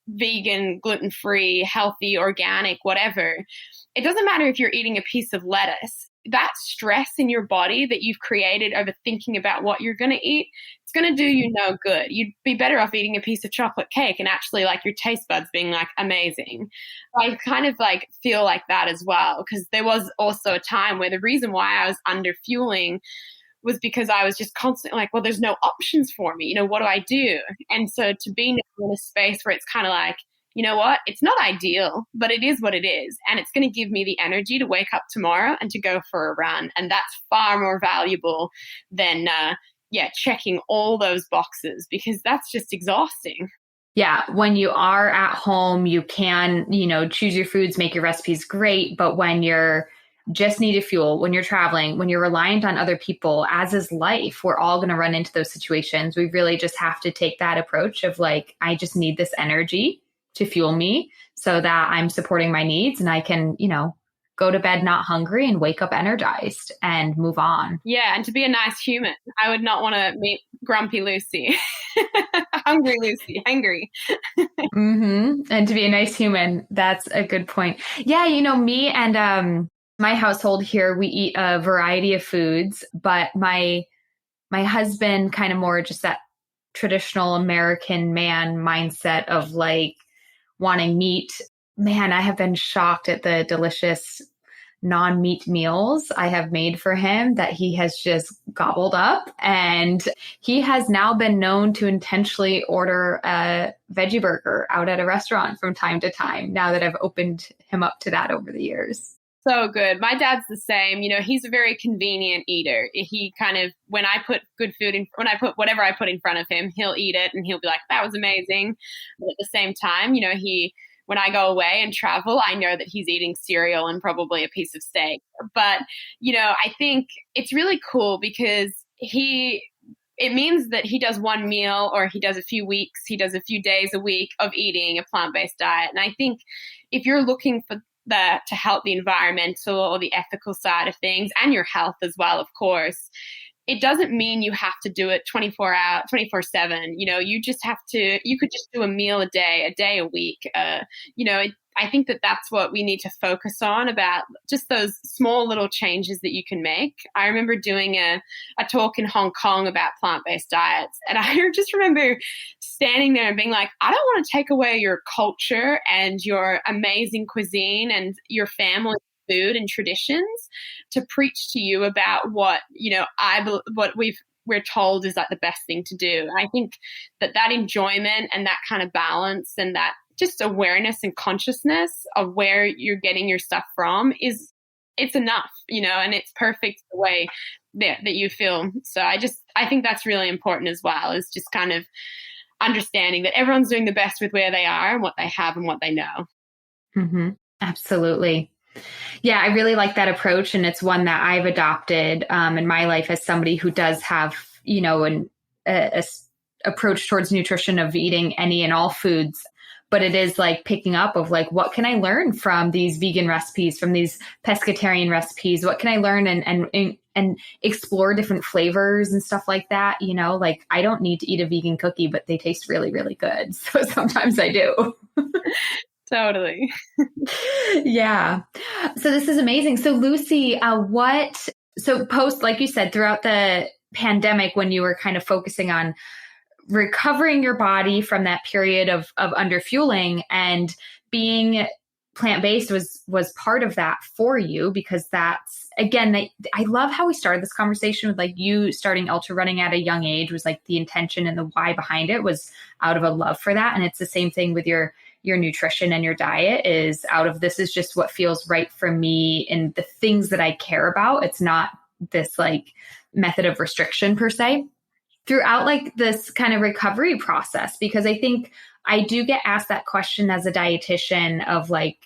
Speaker 2: vegan, gluten-free, healthy, organic, whatever, it doesn't matter if you're eating a piece of lettuce. That stress in your body that you've created over thinking about what you're going to eat, it's going to do you no good. You'd be better off eating a piece of chocolate cake and actually like your taste buds being like amazing. I kind of like feel like that as well, because there was also a time where the reason why I was underfueling was because I was just constantly like, well, there's no options for me. What do I do? And so to be in a space where it's kind of like, you know what? It's not ideal, but it is what it is. And it's going to give me the energy to wake up tomorrow and to go for a run. And that's far more valuable than, checking all those boxes, because that's just exhausting.
Speaker 1: Yeah. When you are at home, you can, choose your foods, make your recipes great. But when you're just needed fuel, when you're traveling, when you're reliant on other people, as is life, we're all going to run into those situations. We really just have to take that approach of like, I just need this energy to fuel me so that I'm supporting my needs and I can, go to bed not hungry and wake up energized and move on.
Speaker 2: Yeah. And to be a nice human, I would not want to meet grumpy Lucy, hungry Lucy, hangry.
Speaker 1: And to be a nice human. That's a good point. Yeah. Me and my household here, we eat a variety of foods, but my husband kind of more just that traditional American man mindset of like wanting meat. Man, I have been shocked at the delicious non-meat meals I have made for him that he has just gobbled up. And he has now been known to intentionally order a veggie burger out at a restaurant from time to time, now that I've opened him up to that over the years.
Speaker 2: So good. My dad's the same. He's a very convenient eater. He kind of, when I put good food in, when I put whatever I put in front of him, he'll eat it and he'll be like, that was amazing. But at the same time, when I go away and travel, I know that he's eating cereal and probably a piece of steak. But, I think it's really cool because it means that he does one meal, or he does a few weeks, he does a few days a week of eating a plant-based diet. And I think if you're looking for that to help the environmental or the ethical side of things, and your health as well, of course, it doesn't mean you have to do it 24/7. You just have to, you could just do a meal a day a week. I think that that's what we need to focus on, about just those small little changes that you can make. I remember doing a talk in Hong Kong about plant-based diets. And I just remember standing there and being like, I don't want to take away your culture and your amazing cuisine and your family food and traditions to preach to you about what, we're told is like the best thing to do. I think that enjoyment and that kind of balance and that just awareness and consciousness of where you're getting your stuff from it's enough, and it's perfect the way that you feel. So I think that's really important as well, is just kind of understanding that everyone's doing the best with where they are and what they have and what they know.
Speaker 1: Mm-hmm. Absolutely. Yeah, I really like that approach. And it's one that I've adopted in my life as somebody who does have, an approach towards nutrition of eating any and all foods. But it is like picking up of like, what can I learn from these vegan recipes, from these pescatarian recipes? What can I learn and explore different flavors and stuff like that? Like I don't need to eat a vegan cookie, but they taste really, really good. So sometimes I do.
Speaker 2: Totally.
Speaker 1: Yeah. So this is amazing. So Lucy, post, like you said, throughout the pandemic, when you were kind of focusing on recovering your body from that period of underfueling, and being plant-based was part of that for you, because that's, again, I love how we started this conversation with like you starting ultra running at a young age was like the intention, and the why behind it was out of a love for that. And it's the same thing with your nutrition and your diet, is out of, this is just what feels right for me and the things that I care about. It's not this like method of restriction per se. Throughout like this kind of recovery process, because I think I do get asked that question as a dietitian of like,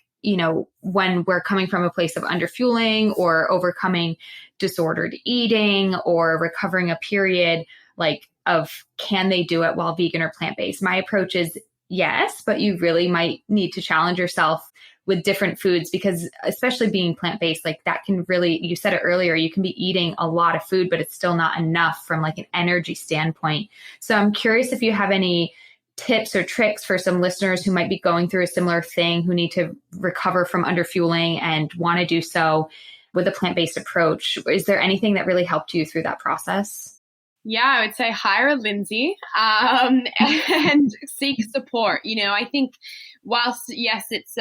Speaker 1: when we're coming from a place of underfueling or overcoming disordered eating or recovering a period like of, can they do it while vegan or plant-based? My approach is yes, but you really might need to challenge yourself with different foods, because especially being plant-based, like that can really, you said it earlier, you can be eating a lot of food, but it's still not enough from like an energy standpoint. So I'm curious if you have any tips or tricks for some listeners who might be going through a similar thing, who need to recover from underfueling and want to do so with a plant-based approach. Is there anything that really helped you through that process?
Speaker 2: Yeah, I would say hire a Lindsay and seek support. I think whilst, yes, it's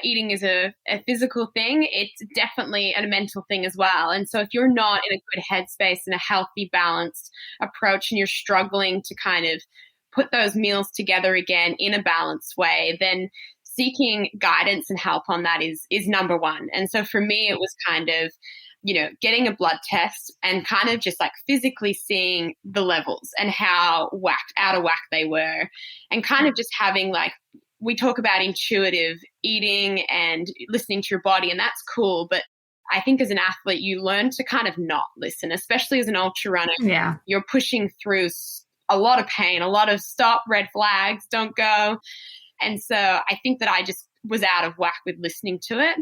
Speaker 2: eating is a physical thing, it's definitely a mental thing as well. And so if you're not in a good headspace and a healthy, balanced approach, and you're struggling to kind of put those meals together again in a balanced way, then seeking guidance and help on that is number one. And so for me, it was kind of, getting a blood test and kind of just like physically seeing the levels and how out of whack they were, and kind of just having like, we talk about intuitive eating and listening to your body, and that's cool. But I think as an athlete, you learn to kind of not listen, especially as an ultra runner.
Speaker 1: Yeah.
Speaker 2: You're pushing through a lot of pain, a lot of stop, red flags, don't go. And so I think that I just was out of whack with listening to it.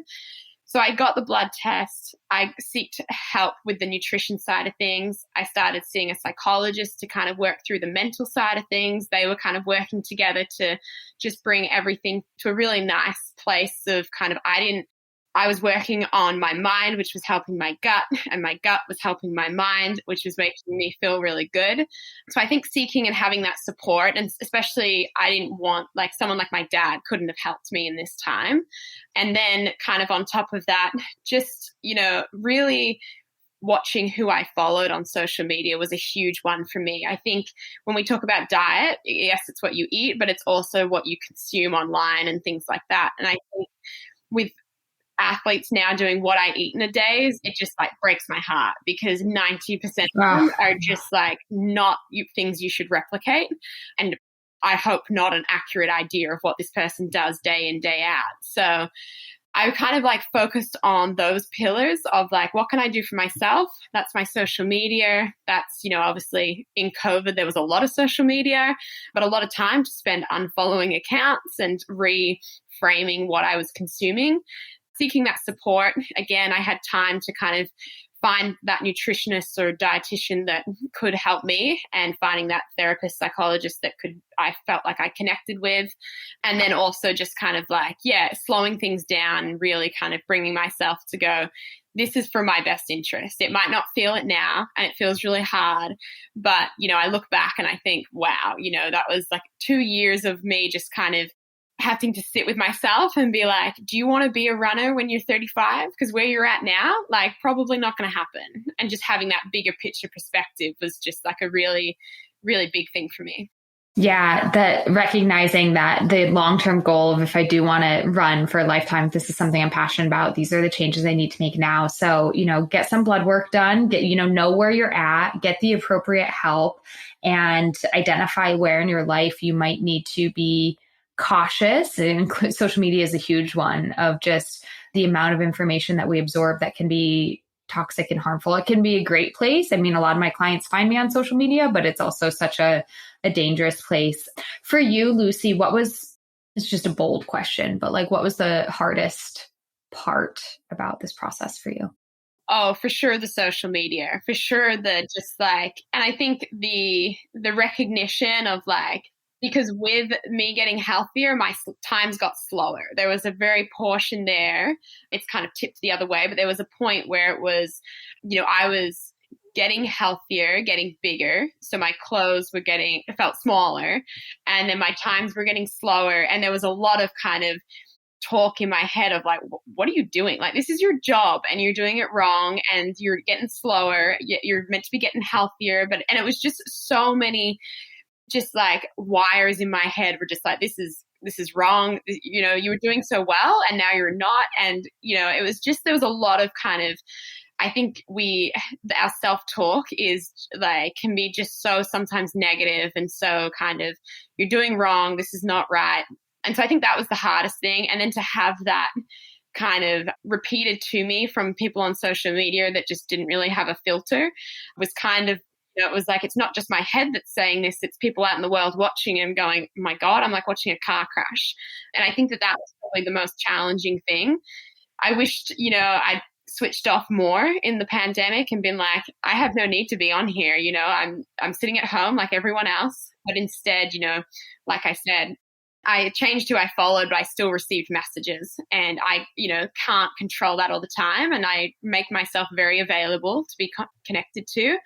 Speaker 2: So I got the blood test. I sought help with the nutrition side of things. I started seeing a psychologist to kind of work through the mental side of things. They were kind of working together to just bring everything to a really nice place of kind of, I was working on my mind, which was helping my gut, and my gut was helping my mind, which was making me feel really good. So I think seeking and having that support, and especially I didn't want, like, someone like my dad couldn't have helped me in this time. And then kind of on top of that, just, really watching who I followed on social media was a huge one for me. I think when we talk about diet, yes, it's what you eat, but it's also what you consume online and things like that. And I think with athletes now doing what I eat in a day, it just like breaks my heart, because 90% of them are just like not things you should replicate. And I hope not an accurate idea of what this person does day in, day out. So I kind of like focused on those pillars of like, what can I do for myself? That's my social media. That's, obviously in COVID, there was a lot of social media, but a lot of time to spend unfollowing accounts and reframing what I was consuming. Seeking that support. Again, I had time to kind of find that nutritionist or dietitian that could help me, and finding that therapist, psychologist that I felt like I connected with. And then also just kind of like, slowing things down and really kind of bringing myself to go, this is for my best interest. It might not feel it now, and it feels really hard, but, I look back and I think, wow, that was like 2 years of me just kind of having to sit with myself and be like, do you want to be a runner when you're 35? Because where you're at now, like, probably not going to happen. And just having that bigger picture perspective was just like a really, really big thing for me.
Speaker 1: Yeah, that recognizing that the long-term goal of, if I do want to run for a lifetime, this is something I'm passionate about, these are the changes I need to make now. So, get some blood work done, get, know where you're at, get the appropriate help, and identify where in your life you might need to be cautious. And social media is a huge one, of just the amount of information that we absorb that can be toxic and harmful. It can be a great place. I mean, a lot of my clients find me on social media, but it's also such a dangerous place. For you, Lucy, it's just a bold question, but like, what was the hardest part about this process for you?
Speaker 2: Oh, for sure, the social media, for sure. And I think the recognition of like, because with me getting healthier, my times got slower. There was a very portion there. It's kind of tipped the other way, but there was a point where it was, I was getting healthier, getting bigger. So my clothes it felt smaller. And then my times were getting slower. And there was a lot of kind of talk in my head of like, what are you doing? Like, this is your job and you're doing it wrong, and you're getting slower. You're meant to be getting healthier. And it was just so many just like wires in my head were just like, this is wrong. You were doing so well and now you're not. And, it was just, there was a lot of kind of, I think our self-talk is like, can be just so sometimes negative, and so kind of, you're doing wrong. This is not right. And so I think that was the hardest thing. And then to have that kind of repeated to me from people on social media that just didn't really have a filter was kind of, it was like, it's not just my head that's saying this, it's people out in the world watching and going, oh my God, I'm like watching a car crash. And I think that was probably the most challenging thing. I wished, I'd switched off more in the pandemic and been like, I have no need to be on here. I'm sitting at home like everyone else. But instead, like I said, I changed who I followed, but I still received messages, and I, can't control that all the time. And I make myself very available to be connected to.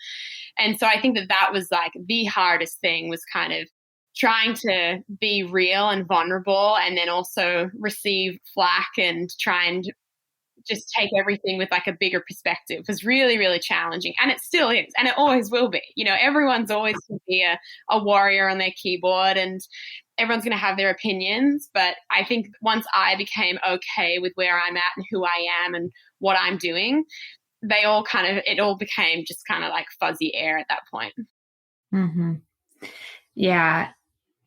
Speaker 2: And so I think that was like the hardest thing, was kind of trying to be real and vulnerable, and then also receive flack and try and just take everything with like a bigger perspective was really, really challenging. And it still is. And it always will be. Everyone's always going to be a warrior on their keyboard, and everyone's going to have their opinions. But I think once I became okay with where I'm at and who I am and what I'm doing, it all became just kind of like fuzzy air at that point.
Speaker 1: Mm-hmm. Yeah.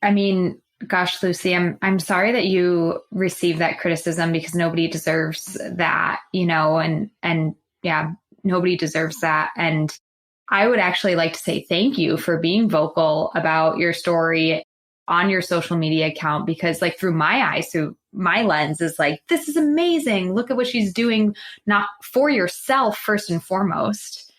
Speaker 1: I mean, gosh, Lucy, I'm sorry that you received that criticism, because nobody deserves that, and yeah, nobody deserves that. And I would actually like to say thank you for being vocal about your story on your social media account, because like through my eyes, through my lens is like, this is amazing. Look at what she's doing, not for yourself, first and foremost.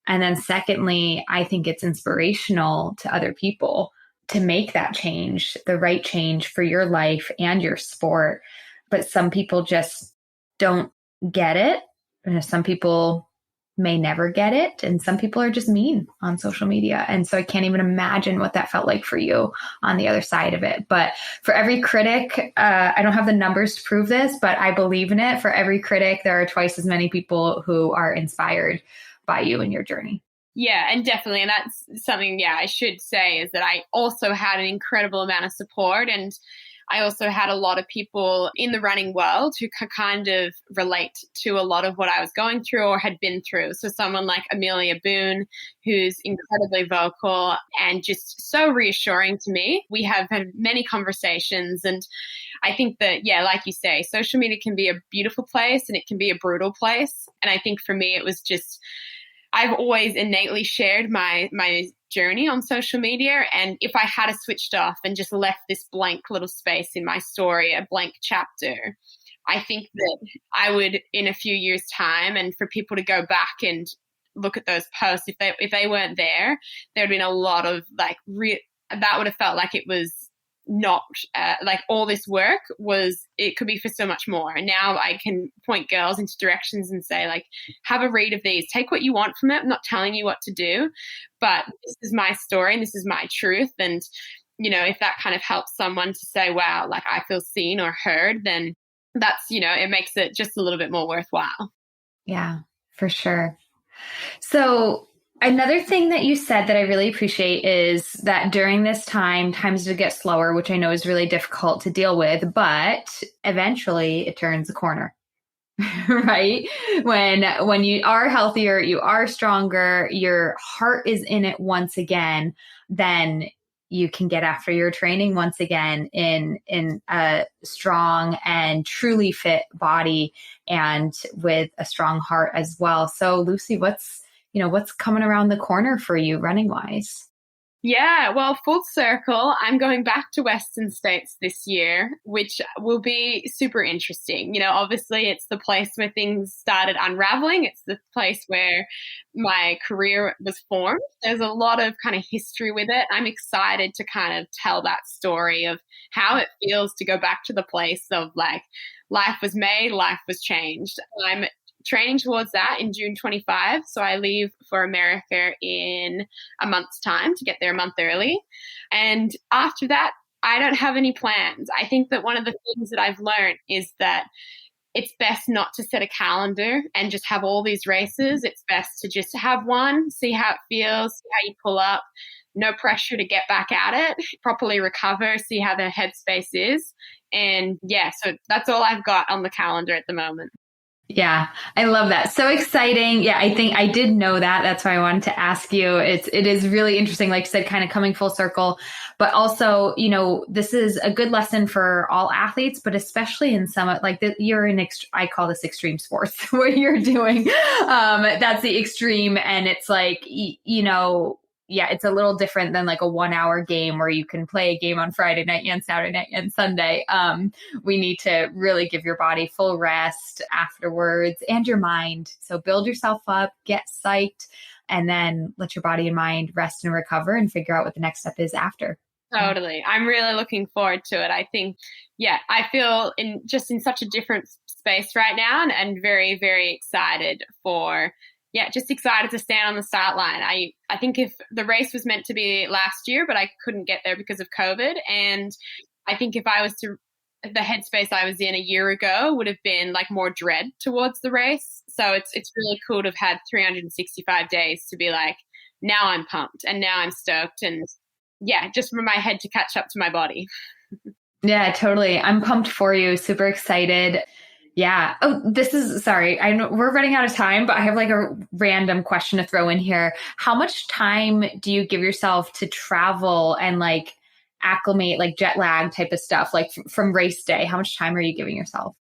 Speaker 1: And then secondly, I think it's inspirational to other people to make that change, the right change for your life and your sport. But some people just don't get it. Some people may never get it. And some people are just mean on social media. And so I can't even imagine what that felt like for you on the other side of it. But for every critic, I don't have the numbers to prove this, but I believe in it. For every critic, there are twice as many people who are inspired by you and your journey.
Speaker 2: Yeah, and definitely. And that's something, I should say is that I also had an incredible amount of support. And I also had a lot of people in the running world who could kind of relate to a lot of what I was going through or had been through. So someone like Amelia Boone, who's incredibly vocal and just so reassuring to me. We have had many conversations, and I think that, like you say, social media can be a beautiful place and it can be a brutal place. And I think for me, it was just, I've always innately shared my journey on social media. And if I had switched off and just left this blank little space in my story, a blank chapter, I think that I would, in a few years' time, and for people to go back and look at those posts, if they weren't there, there'd been a lot of that would have felt like it was not like all this work was, it could be for so much more. And now I can point girls into directions and say, like, have a read of these, take what you want from it. I'm not telling you what to do, but this is my story and this is my truth. And, if that kind of helps someone to say, wow, like I feel seen or heard, then that's, it makes it just a little bit more worthwhile.
Speaker 1: Yeah, for sure. So another thing that you said that I really appreciate is that during this time, times do get slower, which I know is really difficult to deal with, but eventually it turns a corner, right? When you are healthier, you are stronger, your heart is in it once again, then you can get after your training once again in a strong and truly fit body and with a strong heart as well. So Lucy, what's coming around the corner for you running wise?
Speaker 2: Yeah, well, full circle, I'm going back to Western States this year, which will be super interesting. Obviously it's the place where things started unraveling. It's the place where my career was formed. There's a lot of kind of history with it. I'm excited to kind of tell that story of how it feels to go back to the place of like, life was made, life was changed. I'm training towards that in June 25. So I leave for America in a month's time to get there a month early. And after that, I don't have any plans. I think that one of the things that I've learned is that it's best not to set a calendar and just have all these races. It's best to just have one, see how it feels, see how you pull up. No pressure to get back at it, properly recover, see how the headspace is. And so that's all I've got on the calendar at the moment.
Speaker 1: Yeah, I love that. So exciting. Yeah, I think I did know that. That's why I wanted to ask you. It is really interesting, like you said, kind of coming full circle, but also, this is a good lesson for all athletes, but especially in some, like you're in, I call this extreme sports, what you're doing. That's the extreme. And it's like, it's a little different than like a 1 hour game where you can play a game on Friday night and Saturday night and Sunday. We need to really give your body full rest afterwards and your mind. So build yourself up, get psyched, and then let your body and mind rest and recover and figure out what the next step is after.
Speaker 2: Totally. I'm really looking forward to it. I think, I feel in such a different space right now and very, very excited for just excited to stand on the start line. I think if the race was meant to be last year, but I couldn't get there because of COVID. And I think if I was the headspace I was in a year ago would have been like more dread towards the race. So it's really cool to have had 365 days to be like, now I'm pumped and now I'm stoked. And just for my head to catch up to my body.
Speaker 1: Yeah, totally. I'm pumped for you. Super excited. Yeah. Oh, sorry. I know we're running out of time, but I have like a random question to throw in here. How much time do you give yourself to travel and like acclimate, like jet lag type of stuff, like from race day? How much time are you giving yourself?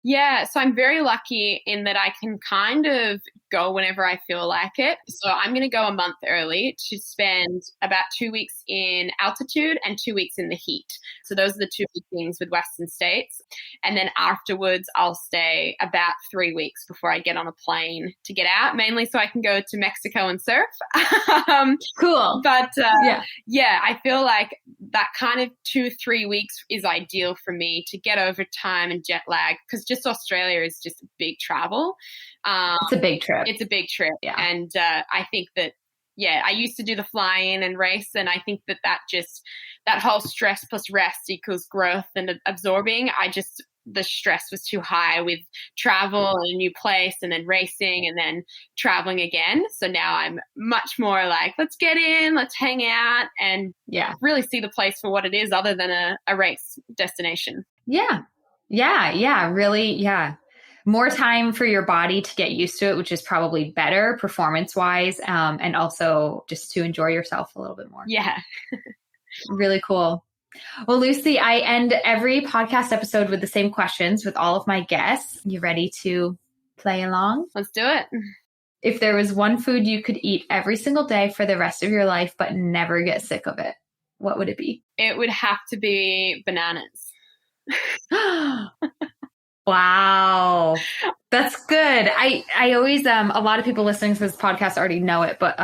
Speaker 2: Yeah, so I'm very lucky in that I can kind of go whenever I feel like it. So I'm going to go a month early to spend about 2 weeks in altitude and 2 weeks in the heat. So those are the two big things with Western states. And then afterwards, I'll stay about 3 weeks before I get on a plane to get out, mainly so I can go to Mexico and surf.
Speaker 1: Cool.
Speaker 2: But yeah, I feel like that kind of 2-3 weeks is ideal for me to get over time and jet lag, because just Australia is just a big travel.
Speaker 1: It's a big trip.
Speaker 2: It's a big trip.
Speaker 1: Yeah.
Speaker 2: And I think that, I used to do the fly in and race. And I think that whole stress plus rest equals growth and absorbing. The stress was too high with travel and a new place and then racing and then traveling again. So now I'm much more like, let's get in, let's hang out and really see the place for what it is other than a race destination.
Speaker 1: Yeah. Really. Yeah. More time for your body to get used to it, which is probably better performance wise. And also just to enjoy yourself a little bit more.
Speaker 2: Yeah.
Speaker 1: Really cool. Well, Lucy, I end every podcast episode with the same questions with all of my guests. You ready to play along?
Speaker 2: Let's do it.
Speaker 1: If there was one food you could eat every single day for the rest of your life, but never get sick of it, what would it be?
Speaker 2: It would have to be bananas.
Speaker 1: Wow. That's good. I always, a lot of people listening to this podcast already know it, but,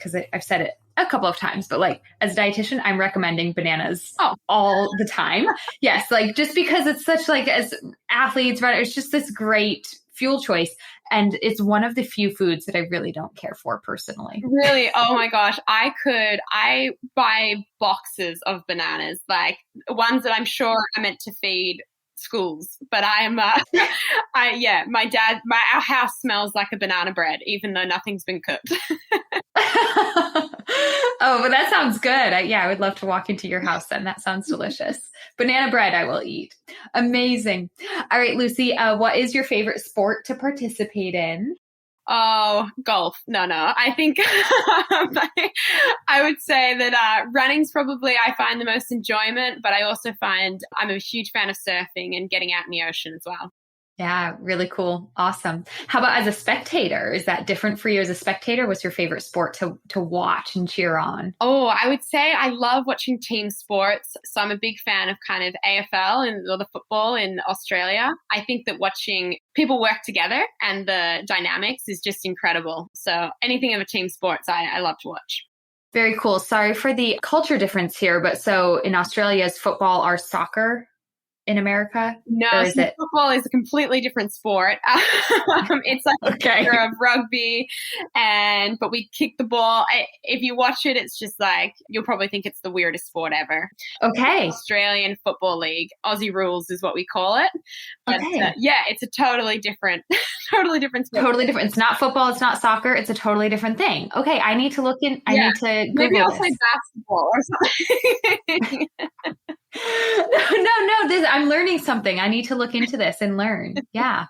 Speaker 1: cause I've said it a couple of times, but like as a dietitian, I'm recommending bananas all the time. Yes. Like just because it's such like as athletes, it's just this great fuel choice. And it's one of the few foods that I really don't care for personally.
Speaker 2: Really? Oh my gosh. I buy boxes of bananas, like ones that I'm sure are meant to feed schools, but our house smells like a banana bread, even though nothing's been cooked.
Speaker 1: Oh, but that sounds good. I would love to walk into your house then. That sounds delicious. Banana bread I will eat. Amazing. All right, Lucy, what is your favorite sport to participate in?
Speaker 2: Oh, golf. No. I think I would say that running's probably I find the most enjoyment, but I also find I'm a huge fan of surfing and getting out in the ocean as well.
Speaker 1: Yeah, really cool. Awesome. How about as a spectator? Is that different for you as a spectator? What's your favorite sport to watch and cheer on?
Speaker 2: Oh, I would say I love watching team sports. So I'm a big fan of kind of AFL or the football in Australia. I think that watching people work together and the dynamics is just incredible. So anything of a team sports, I love to watch.
Speaker 1: Very cool. Sorry for the culture difference here, but so in Australia, is football or soccer? In America?
Speaker 2: No, football is a completely different sport. It's like a mixture of rugby, but we kick the ball. If you watch it, it's just like, you'll probably think it's the weirdest sport ever.
Speaker 1: Okay.
Speaker 2: Australian Football League. Aussie rules is what we call it. But, it's a totally different sport.
Speaker 1: Totally different. It's not football. It's not soccer. It's a totally different thing. Okay. I need to look in. I need to Google
Speaker 2: Maybe I'll
Speaker 1: this.
Speaker 2: play basketball or something.
Speaker 1: No, I'm learning something. I need to look into this and learn. Yeah.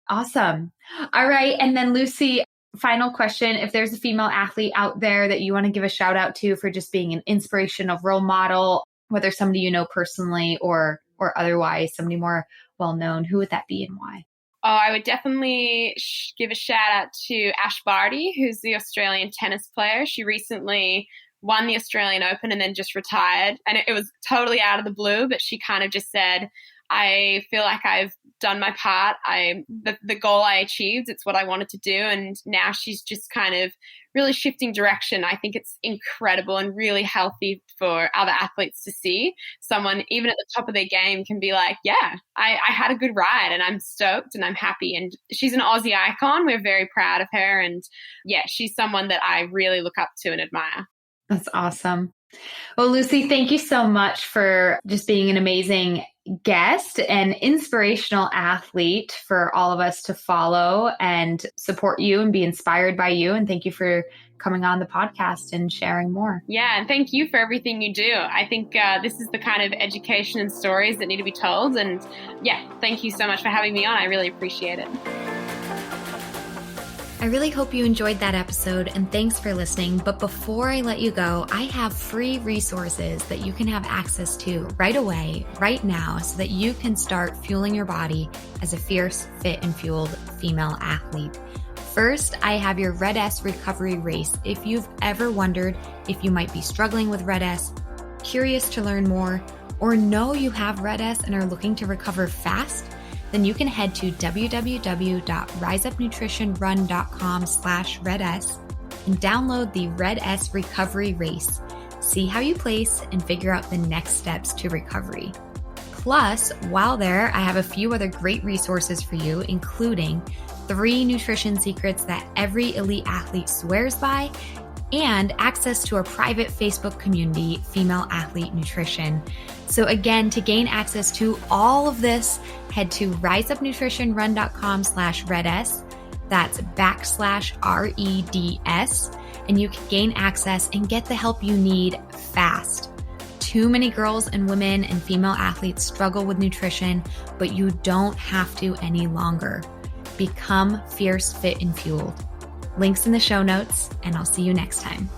Speaker 1: Awesome. All right. And then Lucy, final question. If there's a female athlete out there that you want to give a shout out to for just being an inspirational role model, whether somebody you know personally or otherwise, somebody more well-known, who would that be and why?
Speaker 2: Oh, I would definitely give a shout out to Ash Barty, who's the Australian tennis player. She recently won the Australian Open and then just retired. And it was totally out of the blue, but she kind of just said, I feel like I've done my part. The goal I achieved, it's what I wanted to do. And now she's just kind of really shifting direction. I think it's incredible and really healthy for other athletes to see. Someone, even at the top of their game, can be like, I had a good ride and I'm stoked and I'm happy. And she's an Aussie icon. We're very proud of her. And she's someone that I really look up to and admire.
Speaker 1: That's awesome. Well, Lucy, thank you so much for just being an amazing guest and inspirational athlete for all of us to follow and support you and be inspired by you. And thank you for coming on the podcast and sharing more.
Speaker 2: Yeah, and thank you for everything you do. I think this is the kind of education and stories that need to be told. And thank you so much for having me on. I really appreciate it.
Speaker 1: I I really hope you enjoyed that episode, and thanks for listening. But before I let you go, I have free resources that you can have access to right away, right now, so that you can start fueling your body as a fierce, fit, and fueled female athlete. First, I have your Red S recovery race. If you've ever wondered if you might be struggling with Red S, curious to learn more, or know you have Red S and are looking to recover fast, then you can head to www.riseupnutritionrun.com/RedS and download the Red S Recovery Race. See how you place and figure out the next steps to recovery. Plus, while there, I have a few other great resources for you, including 3 nutrition secrets that every elite athlete swears by, and access to our private Facebook community, Female Athlete Nutrition. So again, to gain access to all of this, head to riseupnutritionrun.com/RedS. That's /REDS. And you can gain access and get the help you need fast. Too many girls and women and female athletes struggle with nutrition, but you don't have to any longer. Become fierce, fit, and fueled. Links in the show notes, and I'll see you next time.